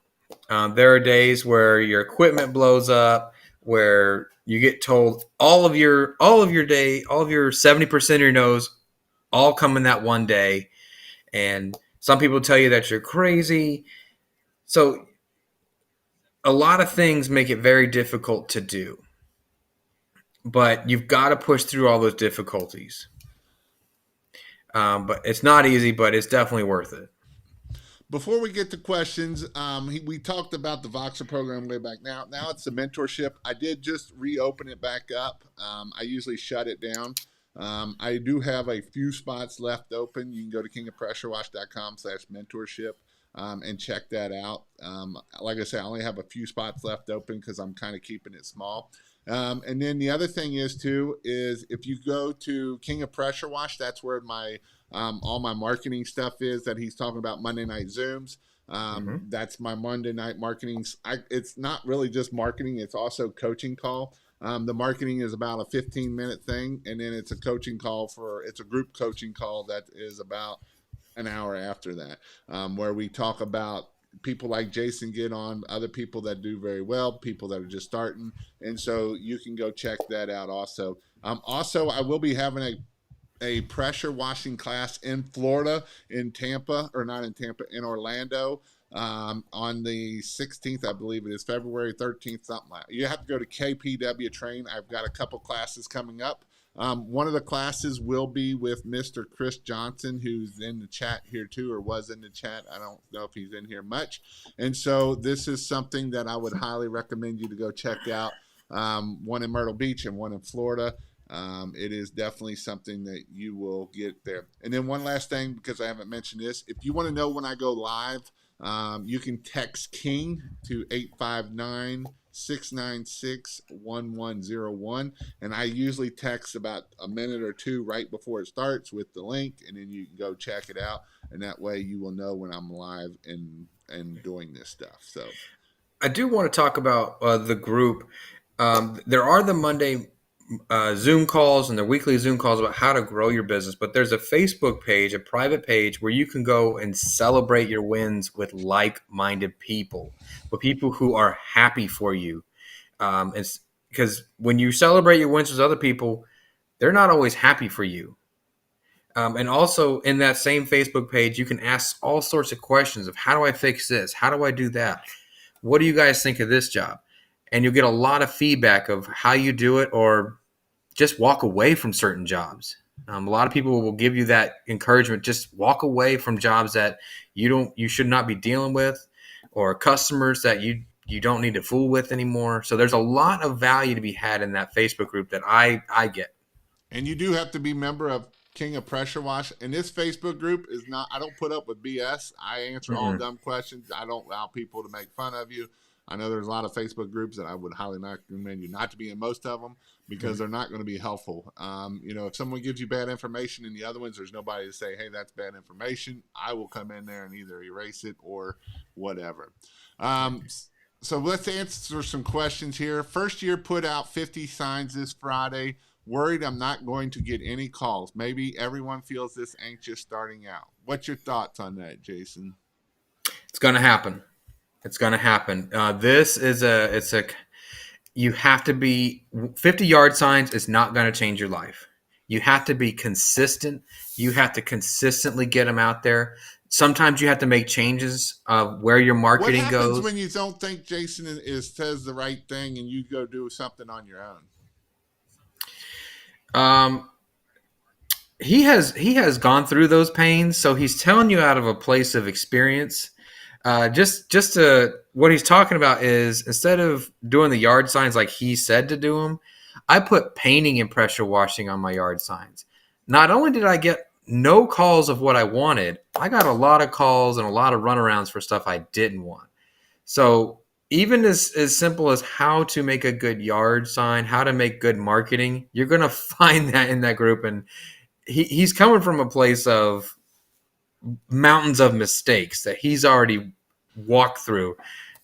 There are days where your equipment blows up, where you get told all of your 70% of your nose all come in that one day, and some people tell you that you're crazy. So a lot of things make it very difficult to do, but you've got to push through all those difficulties. But it's not easy, but it's definitely worth it. Before we get to questions, we talked about the Voxer program way back. Now it's the mentorship. I did just reopen it back up. I usually shut it down. I do have a few spots left open. You can go to kingofpressurewatch.com/mentorship. And check that out. Like I said, I only have a few spots left open because I'm kind of keeping it small. And then the other thing is if you go to King of Pressure Wash, that's where my all my marketing stuff is that he's talking about Monday Night Zooms. That's my Monday night marketing. It's not really just marketing. It's also coaching call. The marketing is about a 15-minute thing, and then it's a coaching call it's a group coaching call that is about an hour after that, where we talk about people like Jason get on, other people that do very well, people that are just starting. And so you can go check that out also. Also, I will be having a pressure washing class in Florida, in Tampa, or not in Tampa, in Orlando, on the 16th, I believe it is February 13th, something like that. You have to go to KPW Train. I've got a couple classes coming up. One of the classes will be with Mr. Chris Johnson, who's in the chat here too, or was in the chat. I don't know if he's in here much. And so this is something that I would highly recommend you to go check out. One in Myrtle Beach and one in Florida. It is definitely something that you will get there. And then one last thing, because I haven't mentioned this, if you want to know when I go live, you can text King to 859-696-1101. And I usually text about a minute or two right before it starts with the link, and then you can go check it out. And that way you will know when I'm live and doing this stuff. So I do want to talk about the group. There are the Monday Zoom calls and the weekly Zoom calls about how to grow your business, but there's a Facebook page, a private page where you can go and celebrate your wins with like-minded people, with people who are happy for you. It's because when you celebrate your wins with other people, they're not always happy for you. And also in that same Facebook page, you can ask all sorts of questions of how do I fix this? How do I do that? What do you guys think of this job? And you'll get a lot of feedback of how you do it, or just walk away from certain jobs. A lot of people will give you that encouragement. Just walk away from jobs that you should not be dealing with, or customers that you don't need to fool with anymore. So there's a lot of value to be had in that Facebook group that I get. And you do have to be a member of King of Pressure Wash. And this Facebook group is not, I don't put up with BS. I answer all dumb questions. I don't allow people to make fun of you. I know there's a lot of Facebook groups that I would highly recommend you not to be in most of them, because they're not going to be helpful. If someone gives you bad information in the other ones, there's nobody to say, hey, that's bad information. I will come in there and either erase it or whatever. So let's answer some questions here. First year put out 50 signs this Friday. Worried I'm not going to get any calls. Maybe everyone feels this anxious starting out. What's your thoughts on that, Jason? It's going to happen. It's going to happen. You have to be 50-yard signs is not going to change your life. You have to be consistent. You have to consistently get them out there. Sometimes you have to make changes of where your marketing goes. What happens when you don't think Jason says the right thing and you go do something on your own? He has gone through those pains, so he's telling you out of a place of experience. What he's talking about is, instead of doing the yard signs like he said to do them, I put painting and pressure washing on my yard signs. Not only did I get no calls of what I wanted, I got a lot of calls and a lot of runarounds for stuff I didn't want. So even as simple as how to make a good yard sign, how to make good marketing, you're going to find that in that group. And he's coming from a place of mountains of mistakes that he's already walked through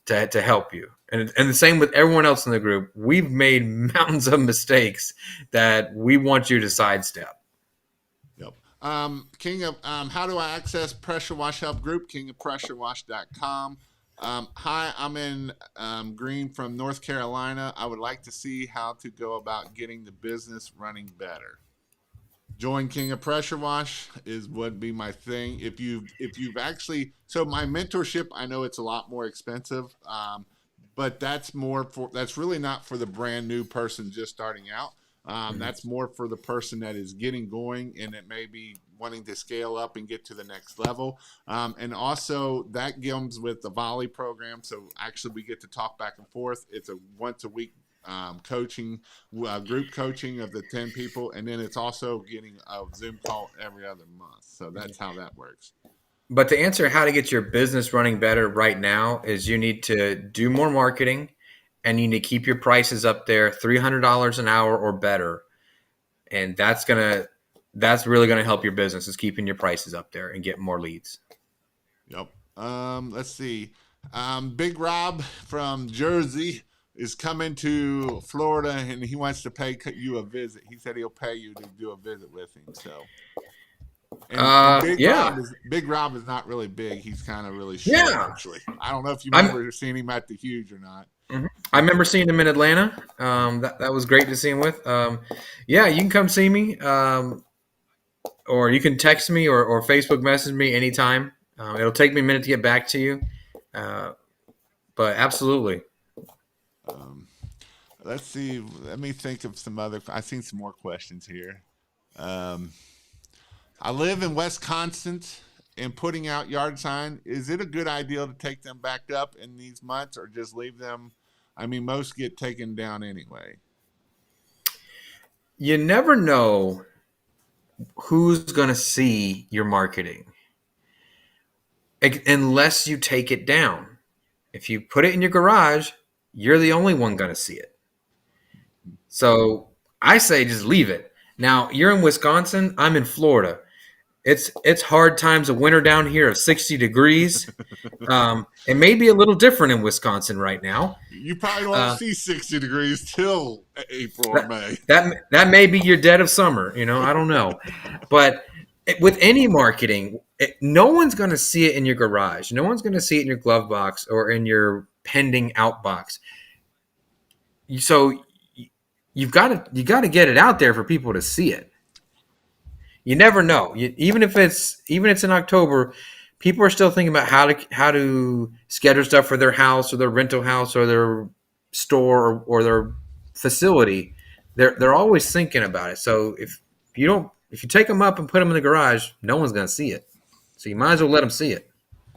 to help you. And the same with everyone else in the group. We've made mountains of mistakes that we want you to sidestep. Yep. King of how do I access Pressure Wash Help Group? KingofPressureWash.com. Hi, I'm in Green from North Carolina. I would like to see how to go about getting the business running better. Join King of Pressure Wash would be my thing. If you've actually, so my mentorship, I know it's a lot more expensive, but that's really not for the brand new person just starting out. That's more for the person that is getting going and that may be wanting to scale up and get to the next level. And also that comes with the volley program. So actually we get to talk back and forth. It's a once a week coaching, group coaching of the 10 people. And then it's also getting a Zoom call every other month. So that's how that works. But to answer how to get your business running better right now is you need to do more marketing, and you need to keep your prices up there, $300 an hour or better. And that's really going to help your business, is keeping your prices up there and getting more leads. Yep. Let's see. Big Rob from Jersey is coming to Florida, and he wants to pay you a visit. He said he'll pay you to do a visit with him. So, and Big Rob is not really big. He's kind of really short, actually. I don't know if you remember seeing him at the Huge or not. Mm-hmm. I remember seeing him in Atlanta. That was great to see him with. You can come see me, or you can text me or Facebook message me anytime. It'll take me a minute to get back to you. Uh, but absolutely. Um, let's see. Let me think of some other. I've seen some more questions here. Um, I live in Wisconsin, and putting out yard sign. Is it a good idea to take them back up in these months, or just leave them? I mean, most get taken down anyway. You never know who's going to see your marketing unless you take it down. If you put it in your garage, you're the only one going to see it. So I say just leave it. Now, you're in Wisconsin, I'm in Florida. It's hard times of winter down here of 60 degrees. It may be a little different in Wisconsin right now. You probably won't Uh, see 60 degrees till April or that, May. that may be your dead of summer. I don't know. But with any marketing, no one's going to see it in your garage. No one's going to see it in your glove box or in your pending out box. So you got to get it out there for people to see it. You never know. Even if it's in October, people are still thinking about how to schedule stuff for their house or their rental house or their store or their facility. They're always thinking about it. So if you take them up and put them in the garage, no one's going to see it. So you might as well let them see it.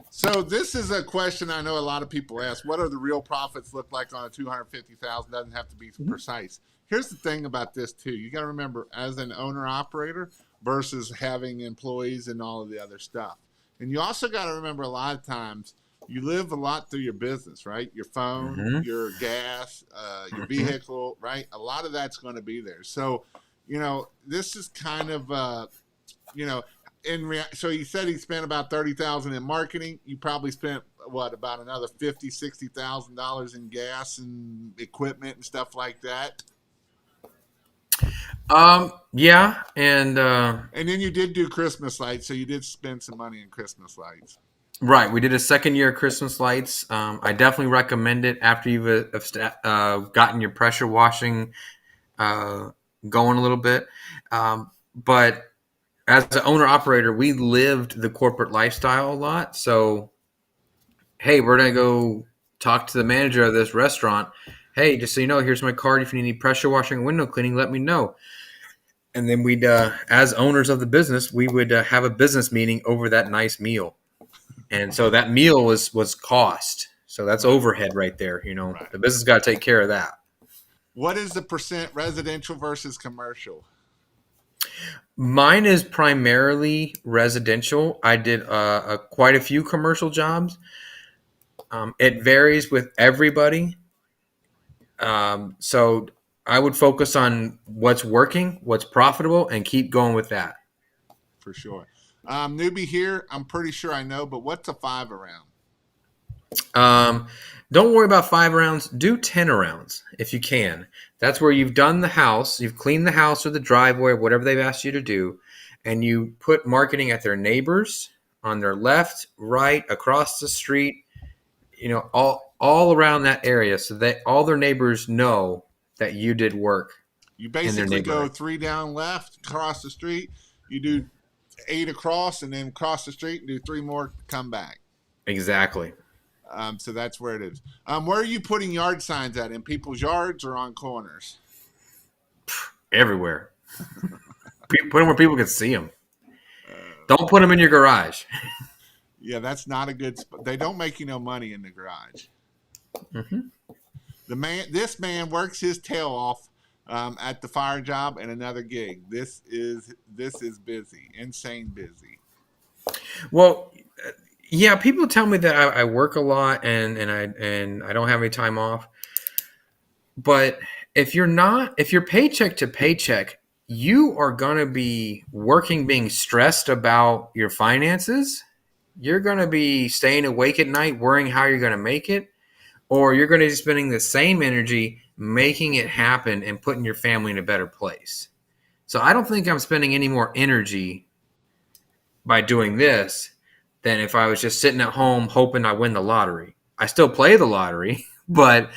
So this is a question I know a lot of people ask. What are the real profits look like on a 250,000? Doesn't have to be precise. Here's the thing about this too. You got to remember, as an owner operator versus having employees and all of the other stuff. And you also got to remember, a lot of times you live a lot through your business, right? Your phone, Mm-hmm. your gas, your Mm-hmm. vehicle, right? A lot of that's going to be there. So, this is kind of, you know, so he said he spent about 30,000 in marketing. You probably spent what, about another $50,000-$60,000 in gas and equipment and stuff like that. Yeah, and And then you did do Christmas lights, so you did spend some money in Christmas lights. right, we did a second year of Christmas lights. I definitely recommend it after you've gotten your pressure washing uh, going a little bit. But as an owner operator, we lived the corporate lifestyle a lot. So, hey, we're gonna go talk to the manager of this restaurant. Hey, just so you know, here's my card. If you need pressure washing and window cleaning, let me know. And then we'd, as owners of the business, we would have a business meeting over that nice meal. And so that meal was cost. So that's Right, overhead right there. right. The business got to take care of that. What is the percent residential versus commercial? Mine is primarily residential. I did quite a few commercial jobs. It varies with everybody. So I would focus on what's working, what's profitable, and keep going with that. For sure. Newbie here, I'm pretty sure I know, but what's a 5 around? Um, don't worry about 5 rounds. Do 10 rounds if you can. That's where you've done the house, you've cleaned the house or the driveway, whatever they've asked you to do, and you put marketing at their neighbors, on their left, right, across the street, all around that area, so that all their neighbors know that you did work You in their basically go neighborhood. 3 down left, across the street. You do 8 across, and then cross the street and do 3 more, come back. Exactly. So that's where it is. Where are you putting yard signs at? In people's yards or on corners? Everywhere. Put them where people can see them. Uh, Don't put them in your garage. yeah, that's not a good spot. They don't make you no money in the garage. Mm-hmm. This man works his tail off at the fire job and another gig. This is busy, insane busy. Well, yeah, people tell me that I work a lot and I don't have any time off. But if you're paycheck to paycheck, you are gonna be working, being stressed about your finances. You're gonna be staying awake at night worrying how you're gonna make it, or you're gonna be spending the same energy making it happen and putting your family in a better place. So I don't think I'm spending any more energy by doing this than if I was just sitting at home hoping I win the lottery. I still play the lottery, but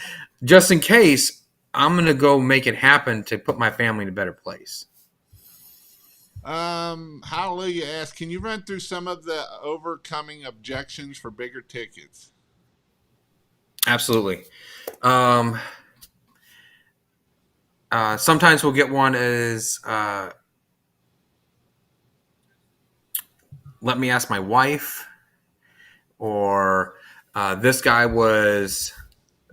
just in case, I'm going to go make it happen to put my family in a better place. Hallelujah asks, can you run through some of the overcoming objections for bigger tickets? Absolutely. Um, Sometimes we'll get one as let me ask my wife, or this guy was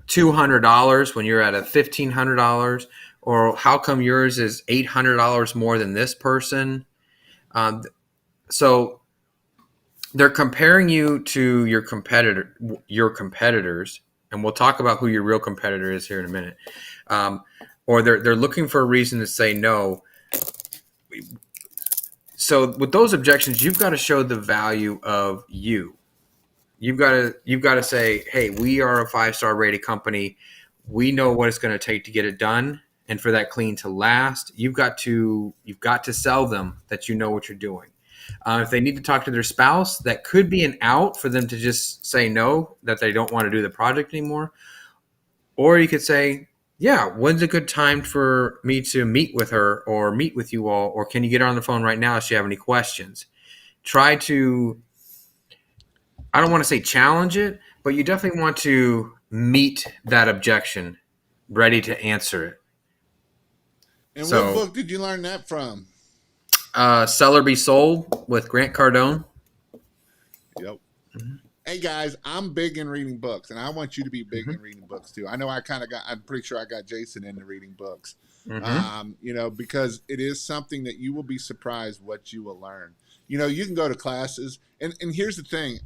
$200 when you're at a $1,500, or how come yours is $800 more than this person? Um, so they're comparing you to your competitors, and we'll talk about who your real competitor is here in a minute. Or they're looking for a reason to say no. So with those objections, you've got to show the value of you. You've got to say, hey, we are a 5-star rated company. We know what it's going to take to get it done, and for that clean to last, you've got to sell them that you know what you're doing. If they need to talk to their spouse, that could be an out for them to just say no, that they don't want to do the project anymore. Or you could say, yeah, when's a good time for me to meet with her or meet with you all? Or can you get her on the phone right now if you have any questions? Try to, I don't want to say challenge it, but you definitely want to meet that objection, ready to answer it. And what So, book did you learn that from? Sell or Be Sold with Grant Cardone. Yep. Hey guys, I'm big in reading books, and I want you to be big Mm-hmm. in reading books too. I know I kind of got. I'm pretty sure I got Jason into reading books. Mm-hmm. Because it is something that you will be surprised what you will learn. You can go to classes, and here's the thing.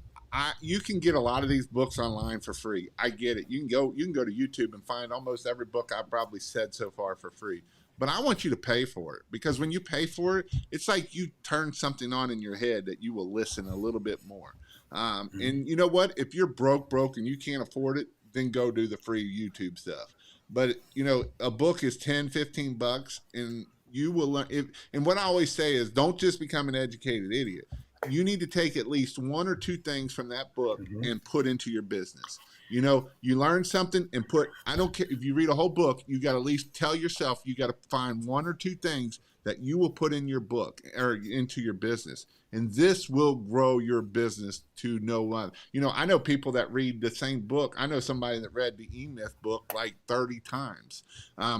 You can get a lot of these books online for free. I get it. You can go to YouTube and find almost every book I've probably said so far for free. But I want you to pay for it, because when you pay for it, it's like you turn something on in your head that you will listen a little bit more. And you know what? If you're broke, and you can't afford it, then go do the free YouTube stuff. But a book is 10, $15, and you will learn. And what I always say is, don't just become an educated idiot. You need to take at least one or two things from that book Mm-hmm. and put into your business. You learn something and put. I don't care if you read a whole book. You got to at least tell yourself you got to find one or two things that you will put in your book or into your business, and this will grow your business to no one. I know people that read the same book. I know somebody that read the E-Myth book like 30 times,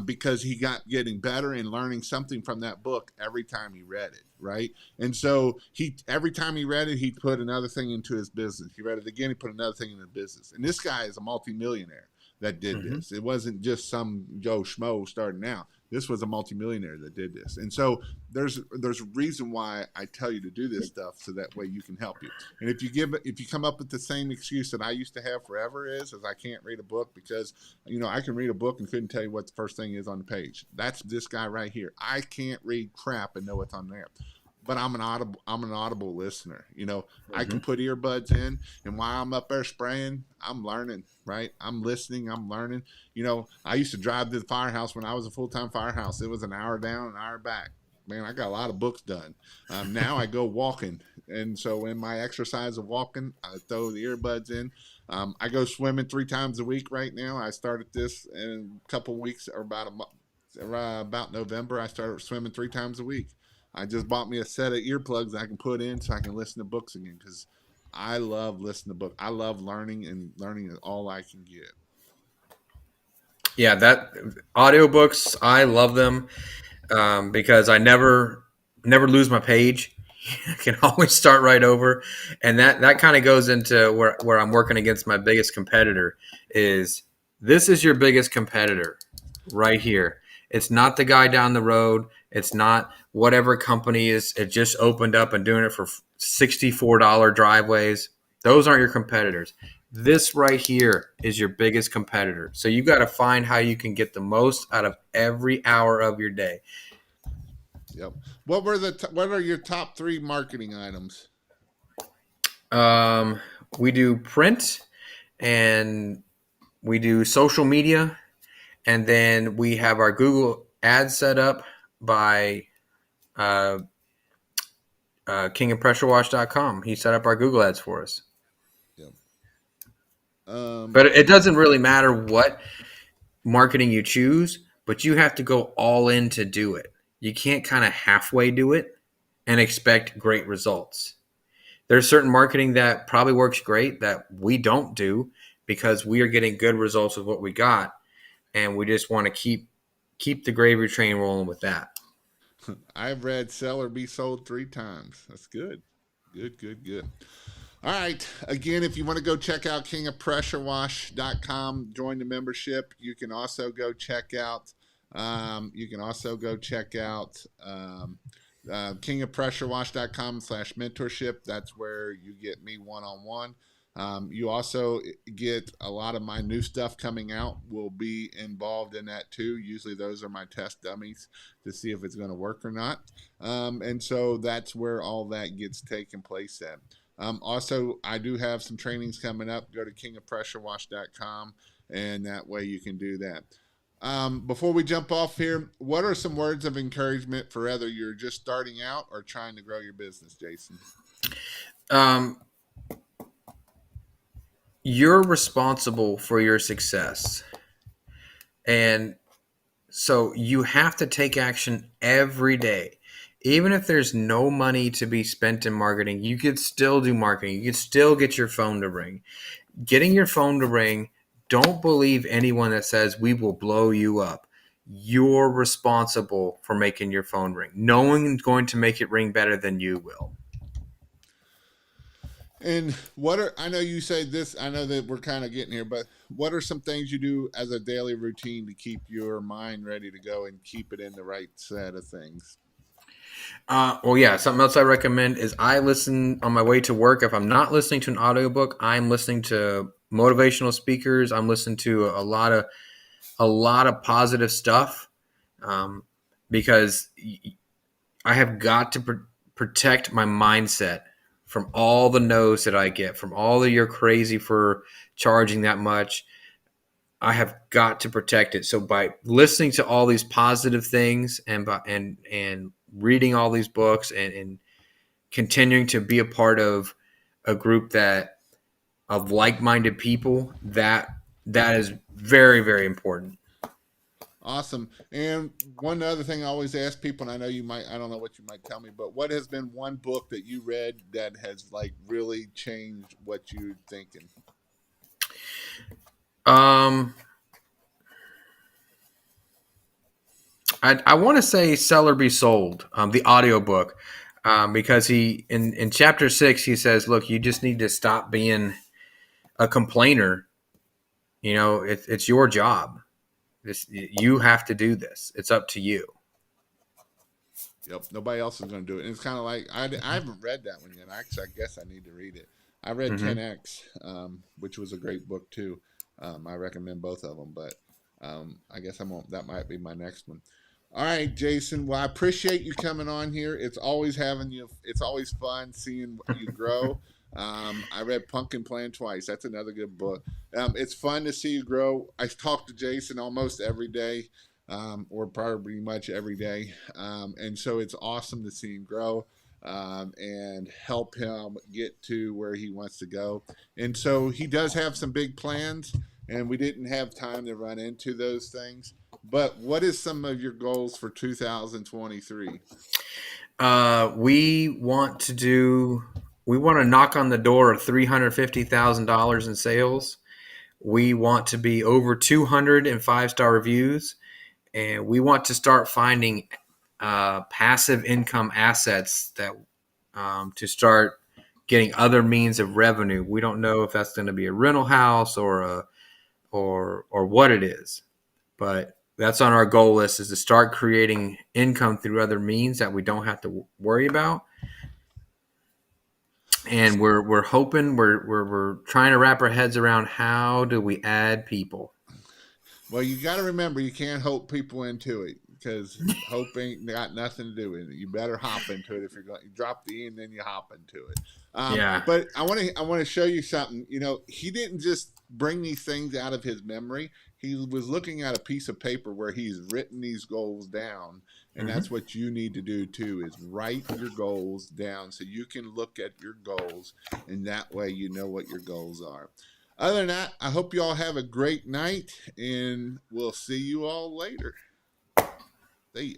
because he got getting better and learning something from that book every time he read it, right? And so every time he read it, he put another thing into his business. He read it again, he put another thing in the business. And this guy is a multimillionaire that did Mm-hmm. this. It wasn't just some Joe Schmo starting out. This was a multimillionaire that did this. And so there's a reason why I tell you to do this stuff, so that way you can help you. And if you come up with the same excuse that I used to have forever, is I can't read a book because I can read a book and couldn't tell you what the first thing is on the page. That's this guy right here. I can't read crap and know what's on there. But I'm an audible listener. I Mm-hmm. can put earbuds in, and while I'm up there spraying, I'm learning, right? I'm listening, I'm learning. I used to drive to the firehouse when I was a full-time firehouse. It was an hour down, an hour back. Man, I got a lot of books done. Now I go walking, and so in my exercise of walking, I throw the earbuds in. I go swimming 3 times a week right now. I started this in a couple weeks, or about November. I started swimming 3 times a week. I just bought me a set of earplugs I can put in so I can listen to books again, because I love listening to books. I love learning, and learning is all I can get. Yeah, that audiobooks, I love them, because I never lose my page. I can always start right over, and that kind of goes into where I'm working against my biggest competitor. Is this is your biggest competitor right here? It's not the guy down the road. It's not whatever company is it just opened up and doing it for $64 driveways. Those aren't your competitors. This right here is your biggest competitor. So you got to find how you can get the most out of every hour of your day. Yep. What are your top 3 marketing items? Um, we do print, and we do social media, and then we have our Google ads set up by uh, kingofpressurewash.com. He set up our Google ads for us. Yep. But it doesn't really matter what marketing you choose, but you have to go all in to do it. You can't kind of halfway do it and expect great results. There's certain marketing that probably works great that we don't do, because we are getting good results with what we got, and we just want to keep the gravy train rolling with that. I've read Sell or Be Sold 3 times. That's good. Good, good, good. All right. Again, if you want to go check out kingofpressurewash.com, join the membership. You can also go check out kingofpressurewash.com/mentorship. That's where you get me one-on-one. You also get a lot of my new stuff coming out will be involved in that too. Usually those are my test dummies to see if it's going to work or not. And so that's where all that gets taken place at. Also, I do have some trainings coming up. Go to kingofpressurewash.com, and that way you can do that. Before we jump off here, what are some words of encouragement for whether you're just starting out or trying to grow your business, Jason? You're responsible for your success. And so you have to take action every day. Even if there's no money to be spent in marketing, you could still do marketing. You could still get your phone to ring. Getting your phone to ring, don't believe anyone that says we will blow you up. You're responsible for making your phone ring. No one's going to make it ring better than you will. And I know you say this, I know that we're kind of getting here, but what are some things you do as a daily routine to keep your mind ready to go and keep it in the right set of things? Something else I recommend is I listen on my way to work. If I'm not listening to an audiobook, I'm listening to motivational speakers. I'm listening to a lot of positive stuff, because I have got to protect my mindset from all the no's that I get, from all the "you're crazy for charging that much." I have got to protect it. So by listening to all these positive things and reading all these books and continuing to be a part of a group of like-minded people, that is very, very important. Awesome. And one other thing I always ask people, and I don't know what you might tell me, but what has been one book that you read that has like really changed what you're thinking? I want to say Sell or Be Sold, the audiobook, because in chapter 6, he says, look, you just need to stop being a complainer. It's your job. You have to do this. It's up to you. Yep. Nobody else is going to do it. And it's kind of like, I haven't read that one yet. Actually, I guess I need to read it. I read 10X, which was a great book too. I recommend both of them, but I guess that might be my next one. All right, Jason. Well, I appreciate you coming on here. It's always fun seeing you grow. I read Pumpkin Plan twice. That's another good book. It's fun to see you grow. I talk to Jason almost every day, or probably much every day. And so it's awesome to see him grow and help him get to where he wants to go. And so he does have some big plans, and we didn't have time to run into those things. But what is some of your goals for 2023? We want to knock on the door of $350,000 in sales. We want to be over 200 in 5-star reviews, and we want to start finding passive income assets that to start getting other means of revenue. We don't know if that's going to be a rental house or what it is, but that's on our goal list, is to start creating income through other means that we don't have to worry about. And we're hoping we're trying to wrap our heads around how do we add people. Well, you got to remember, you can't hope people into it, because hope ain't got nothing to do with it. You better hop into it. If you're going, you drop the E and then you hop into it. Yeah. But I want to show you something. He didn't just bring these things out of his memory. He was looking at a piece of paper where he's written these goals down, and that's what you need to do too, is write your goals down so you can look at your goals, and that way you know what your goals are. Other than that, I hope you all have a great night, and we'll see you all later. See ya.